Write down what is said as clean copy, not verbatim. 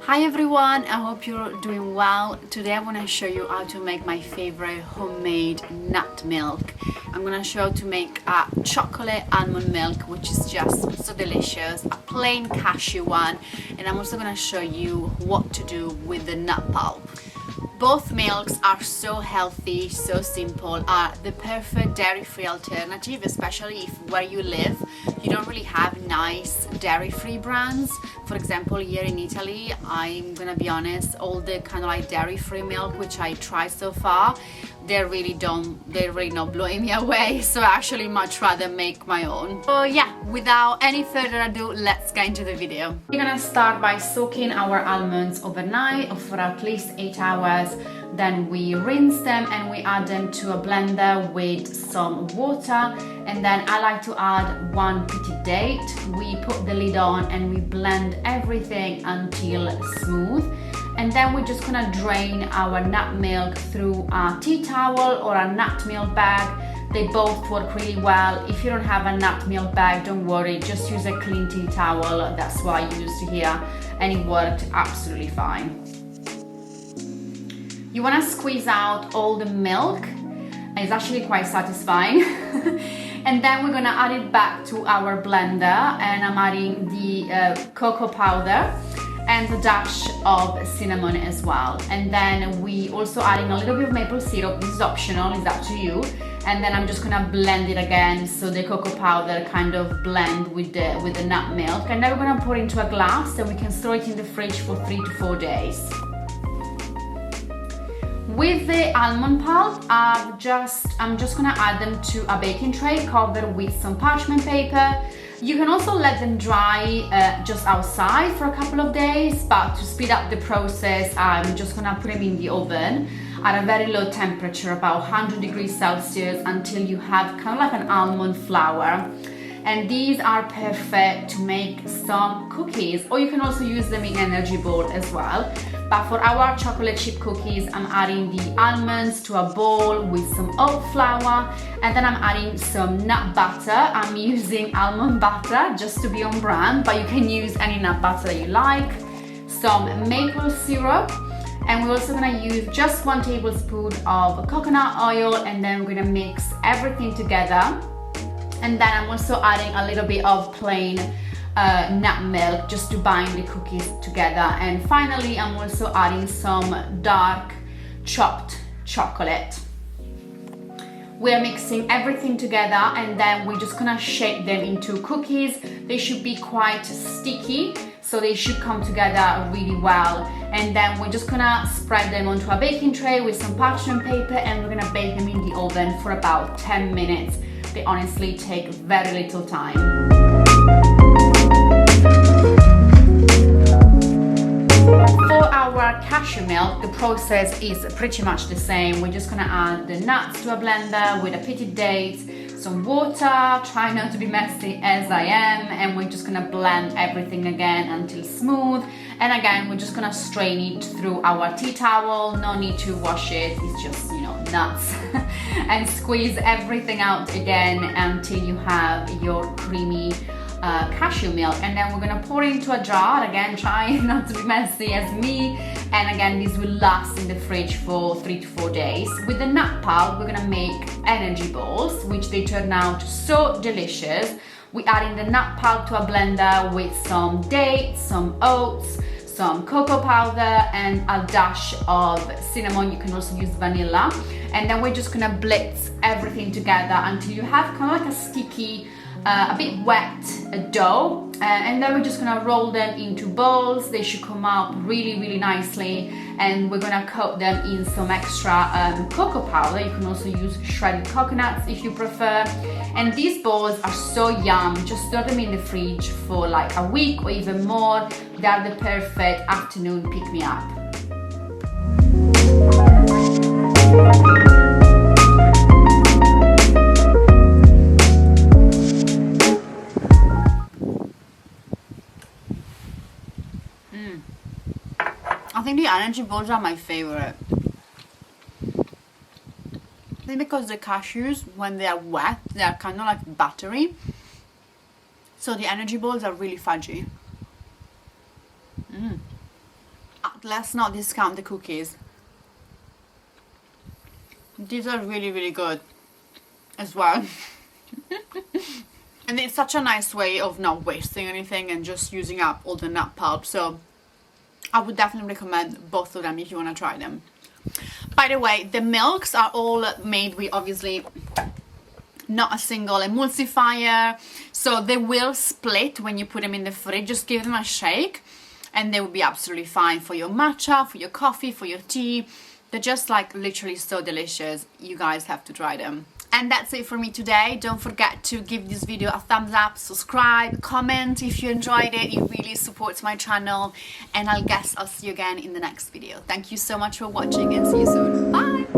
Hi everyone, I hope you're doing well. Today I want to show you how to make my favorite homemade nut milk. I'm going to show you how to make a chocolate almond milk, which is just so delicious, a plain cashew one, and I'm also going to show you what to do with the nut pulp. Both milks are so healthy, so simple, are the perfect dairy-free alternative, especially if where you live you don't really have nice dairy-free brands. For example, here in Italy, I'm gonna be honest, all the kind of like dairy-free milk which I tried so far, they're really not blowing me away, so I actually much rather make my own. So yeah, without any further ado, let's get into the video. We're gonna start by soaking our almonds overnight or for at least 8 hours. Then we rinse them and we add them to a blender with some water, and then I like to add 1 petit date. We put the lid on and we blend everything until smooth, and then we're just gonna drain our nut milk through a tea towel or a nut milk bag. They both work really well. If you don't have a nut milk bag, don't worry, just use a clean tea towel. That's what I used here and it worked absolutely fine. You want to squeeze out all the milk, and it's actually quite satisfying. And then we're going to add it back to our blender, and I'm adding the cocoa powder and a dash of cinnamon as well. And then we also adding a little bit of maple syrup. This is optional, it's up to you. And then I'm just gonna blend it again so the cocoa powder kind of blend with the nut milk. And then we're gonna pour it into a glass and we can store it in the fridge for 3 to 4 days. With the almond pulp, I'm just gonna add them to a baking tray covered with some parchment paper. You can also let them dry just outside for a couple of days, but to speed up the process, I'm just gonna put them in the oven at a very low temperature, about 100 degrees Celsius, until you have kind of like an almond flour. And these are perfect to make some cookies, or you can also use them in energy bowl as well. But for our chocolate chip cookies, I'm adding the almonds to a bowl with some oat flour, and then I'm adding some nut butter. I'm using almond butter just to be on brand, but you can use any nut butter that you like, some maple syrup, and we're also gonna use just 1 tablespoon of coconut oil, and then we're gonna mix everything together. And then I'm also adding a little bit of plain nut milk just to bind the cookies together. And finally, I'm also adding some dark chopped chocolate. We're mixing everything together, and then we're just gonna shape them into cookies. They should be quite sticky, so they should come together really well. And then we're just gonna spread them onto a baking tray with some parchment paper, and we're gonna bake them in the oven for about 10 minutes. They honestly take very little time. For our cashew milk, the process is pretty much the same. We're just gonna add the nuts to a blender with a petit date, some water, try not to be messy as I am, and we're just gonna blend everything again until smooth. And again, we're just gonna strain it through our tea towel. No need to wash it, it's just, nuts. And squeeze everything out again until you have your creamy cashew milk. And then we're gonna pour it into a jar. Again, try not to be messy as me. And again, this will last in the fridge for 3 to 4 days. With the nut pulp, we're gonna make energy balls, which they turn out so delicious. We add in the nut pulp to a blender with some dates, some oats, some cocoa powder, and a dash of cinnamon. You can also use vanilla. And then we're just gonna blitz everything together until you have kind of like a sticky, a bit wet dough. And then we're just gonna roll them into balls. They should come out really, really nicely. And we're gonna coat them in some extra cocoa powder. You can also use shredded coconuts if you prefer. And these balls are so yum. Just store them in the fridge for like a week or even more. They are the perfect afternoon pick-me-up. I think the energy balls are my favorite. I think because the cashews, when they are wet, they are kind of like buttery. So the energy balls are really fudgy. let's not discount the cookies. These are really, really good as well. And it's such a nice way of not wasting anything and just using up all the nut pulp. So I would definitely recommend both of them if you want to try them. By the way, the milks are all made with obviously not a single emulsifier, so they will split when you put them in the fridge. Just give them a shake and they will be absolutely fine for your matcha, for your coffee, for your tea. They're just like literally so delicious. You guys have to try them. And that's it for me today. Don't forget to give this video a thumbs up, subscribe, comment if you enjoyed it. It really supports my channel. And I'll see you again in the next video. Thank you so much for watching and see you soon. Bye!